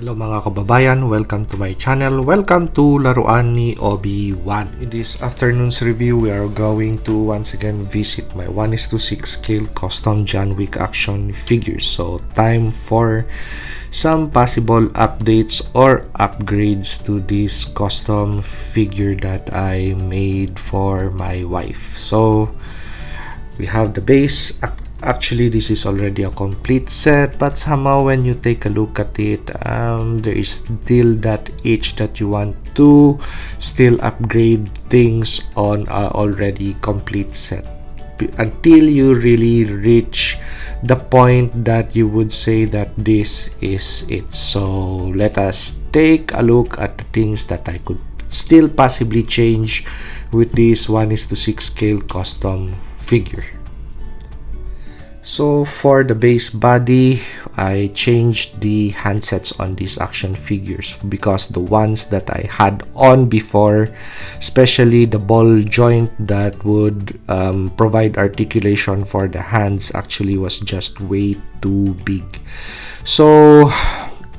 Hello mga kababayan, welcome to my channel. Welcome to Laruan ni Obi-Wan. In this afternoon's review, we are going to once again visit my 1:6 scale custom John Wick action figures. So time for some possible updates or upgrades to this custom figure that I made for my wife. So we have the base. Actually, this is already a complete set, but somehow when you take a look at it, there is still that itch that you want to still upgrade things on a already complete set until you really reach the point that you would say that this is it. So let us take a look at the things that I could still possibly change with this 1:6 scale custom figure. So for the base body, I changed the handsets on these action figures because the ones that I had on before, especially the ball joint that would provide articulation for the hands, actually was just way too big. So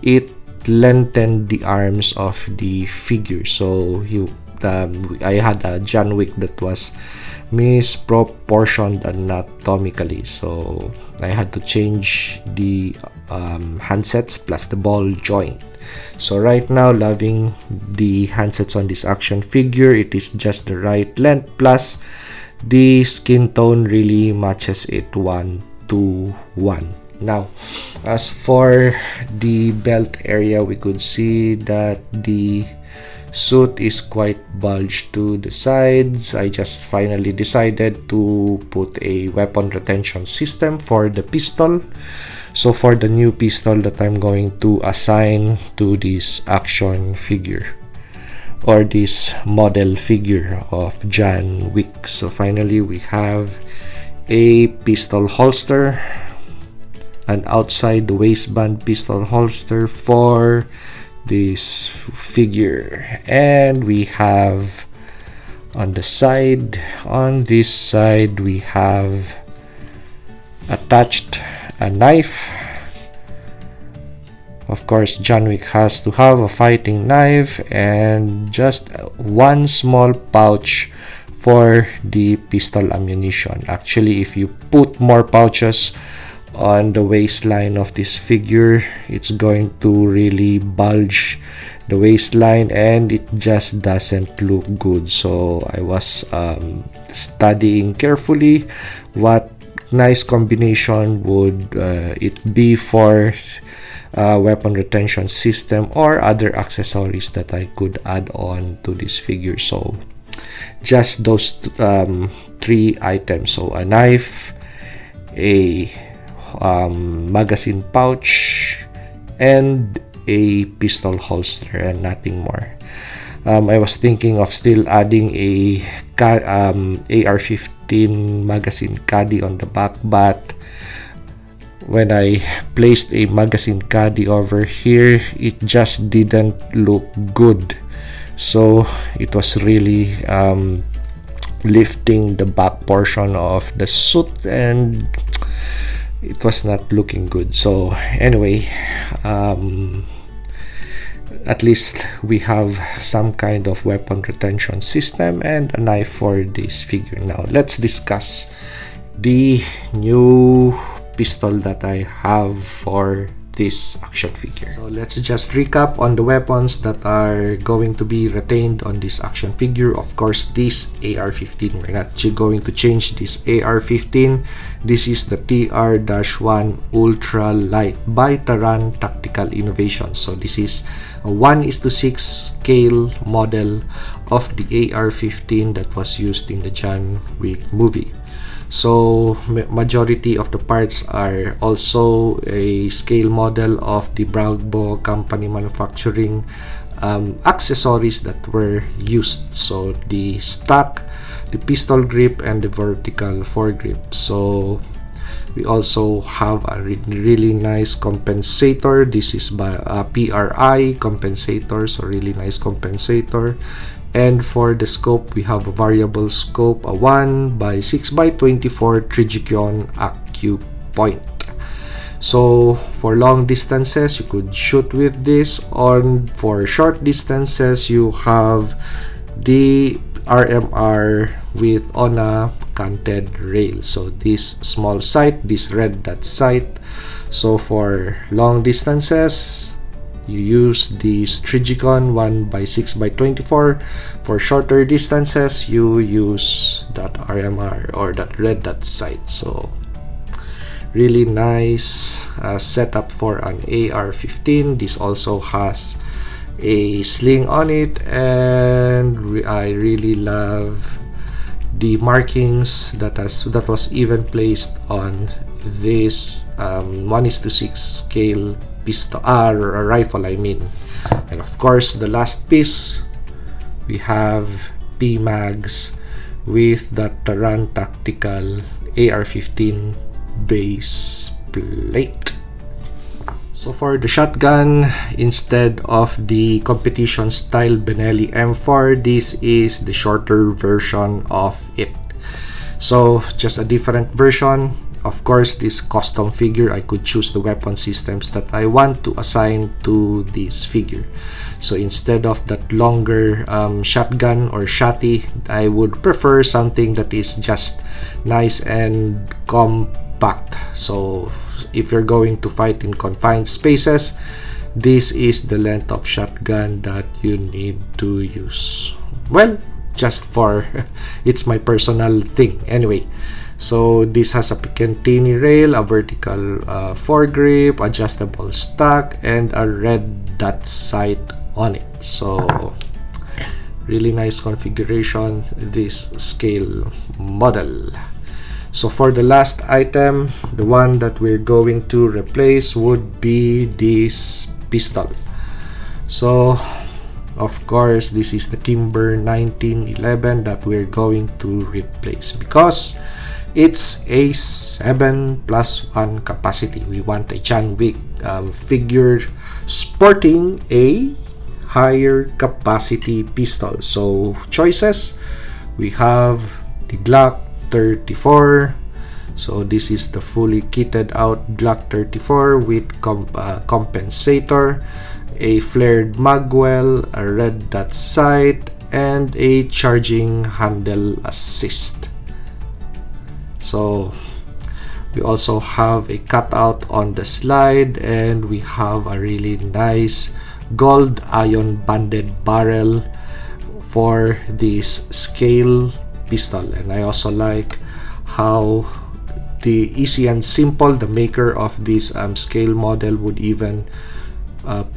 it lengthened the arms of the figure. So I had a John Wick that was misproportioned anatomically, so I had to change the handsets plus the ball joint. So right now, loving the handsets on this action figure. It is just the right length, plus the skin tone really matches it 1:1. Now, as for the belt area, we could see that the suit is quite bulged to the sides. I just finally decided to put a weapon retention system for the pistol. So for the new pistol that I'm going to assign to this action figure or this model figure of John Wick. So finally we have a pistol holster, an outside the waistband pistol holster for this figure, and we have on the side, on this side, we have attached a knife. Of course, John Wick has to have a fighting knife, and just one small pouch for the pistol ammunition. Actually, if you put more pouches on the waistline of this figure, it's going to really bulge the waistline and it just doesn't look good. So I was studying carefully what nice combination would it be for weapon retention system or other accessories that I could add on to this figure. So just those three items, so a knife, a magazine pouch, and a pistol holster, and nothing more. I was thinking of still adding a AR-15 magazine caddy on the back, but when I placed a magazine caddy over here, it just didn't look good. So it was really lifting the back portion of the suit, and it was not looking good. So anyway, at least we have some kind of weapon retention system and a knife for this figure. Now let's discuss the new pistol that I have for this action figure. So let's just recap on the weapons that are going to be retained on this action figure. Of course, this AR-15, we're not going to change this AR-15. This is the TR-1 Ultra Light by Taran Tactical Innovation. So this is a 1:6 scale model of the AR-15 that was used in the John Wick movie. So majority of the parts are also a scale model of the Bravo company manufacturing accessories that were used. So the stock, the pistol grip, and the vertical foregrip. So we also have a really nice compensator. This is by a PRI compensator, so really nice compensator. And for the scope, we have a variable scope, a 1x6x24 Trigikion Acupoint. So for long distances, you could shoot with this. For short distances, you have the RMR on a canted rail. So this small sight, this red dot sight. So for long distances, you use the Strigicon 1x6x24. For shorter distances, you use that RMR or that red dot sight. So really nice setup for an AR-15. This also has a sling on it, and I really love the markings that was even placed on this 1:6 scale pistol rifle, I mean. And of course, the last piece, we have PMags with the Taran Tactical AR-15 base plate. So for the shotgun, instead of the competition style Benelli M4, this is the shorter version of it. So just a different version. Of course, this custom figure, I could choose the weapon systems that I want to assign to this figure. So instead of that longer shotgun or shotty, I would prefer something that is just nice and compact. So if you're going to fight in confined spaces, this is the length of shotgun that you need to use. Well, just for it's my personal thing anyway. So this has a Picatinny rail, a vertical foregrip, adjustable stock, and a red dot sight on it. So really nice configuration, this scale model. So for the last item, the one that we're going to replace would be this pistol. So of course, this is the Kimber 1911 that we're going to replace because it's a 7+1 capacity. We want a John Wick figure sporting a higher capacity pistol. So choices, we have the Glock 34. So this is the fully kitted out Glock 34 with compensator, a flared magwell, a red dot sight, and a charging handle assist. So we also have a cutout on the slide, and we have a really nice gold ion banded barrel for this scale pistol. And I also like how the easy and simple, the maker of this scale model would even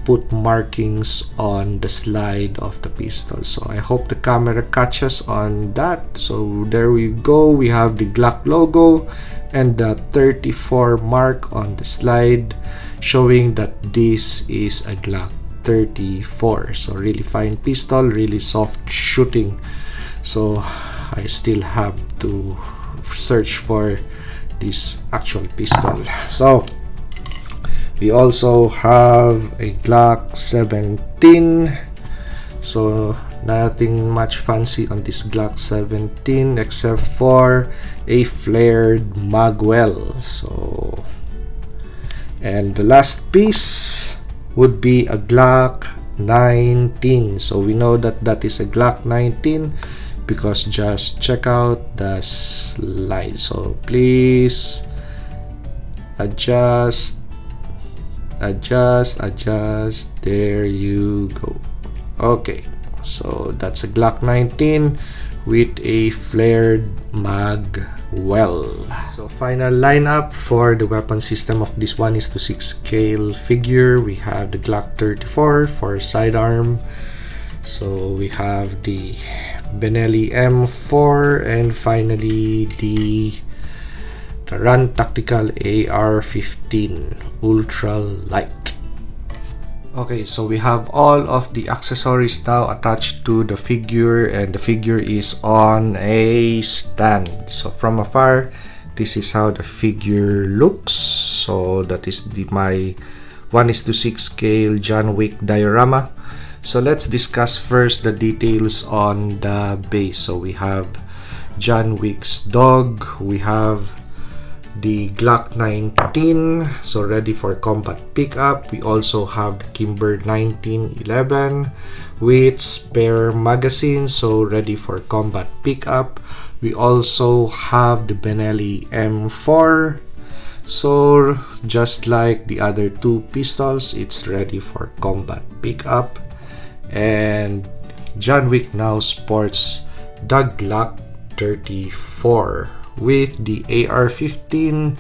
put markings on the slide of the pistol. So I hope the camera catches on that. So there we go, we have the Glock logo and the 34 mark on the slide, showing that this is a Glock 34. So really fine pistol, really soft shooting. So I still have to search for this actual pistol. So we also have a Glock 17. So nothing much fancy on this Glock 17 except for a flared magwell. So, and the last piece would be a Glock 19. So we know that that is a Glock 19 because just check out the slide. So please adjust, there you go. Okay, so that's a Glock 19 with a flared mag well. So final lineup for the weapon system of this 1:6 scale figure, we have the Glock 34 for sidearm. So we have the Benelli M4, and finally the Taran Tactical AR-15 Ultra Light. Okay, so we have all of the accessories now attached to the figure, and the figure is on a stand. So from afar, this is how the figure looks. So that is my 1:6 scale John Wick diorama. So let's discuss first the details on the base. So we have John Wick's dog, we have the Glock 19, so ready for combat pickup. We also have the Kimber 1911 with spare magazine, so ready for combat pickup. We also have the Benelli M4, so just like the other two pistols, it's ready for combat pickup. And John Wick now sports the Glock 34 with the AR-15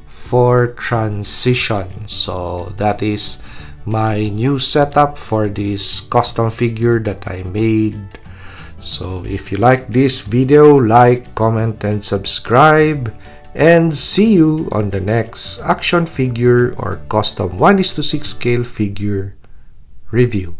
for transition. So that is my new setup for this custom figure that I made. So if you like this video, like, comment, and subscribe, and see you on the next action figure or custom 1:6 scale figure review.